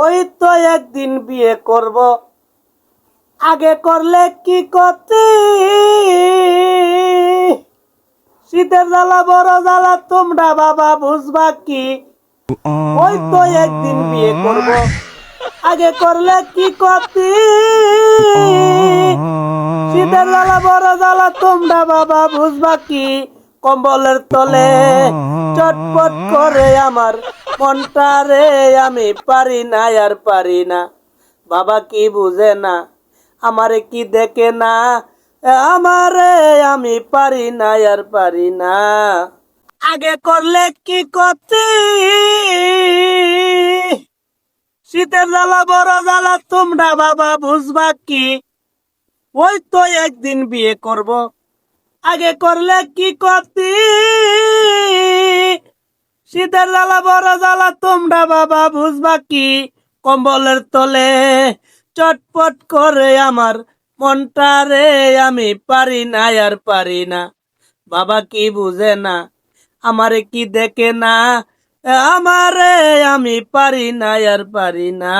ওই তো একদিন বিয়ে করব, আগে করলে কি করতে? শীতের জ্বালা বড় জ্বালা তোমরা বাবা বুঝবা কি? ওই তো একদিন বিয়ে করব, আগে করলে কি করতে? শীতের জ্বালা বড় জ্বালা তোমরা বাবা বুঝবা কি? কম্বলের তলে চটপট করে আমার মনটা রে, আমি পারি না আর পারি না। বাবা কি বুঝে না, আমারে কি দেখে না, আমারে আমি পারি না আর পারি না। আগে করলে কি করতে? শীতের জ্বালা বড় জ্বালা তোমরা বাবা বুঝবা কি? ওই তো একদিন বিয়ে করব, আগে করলে কি করতে? শীতের জ্বালা বড় জ্বালা তোমরা বাবা বুঝবা কি? কম্বলের তলে চটপট করে আমার মনটা রে, আমি পারি না আর পারি না। বাবা কি বুঝে না, আমারে কি দেখে না, আমারে আমি পারি না আর পারি না।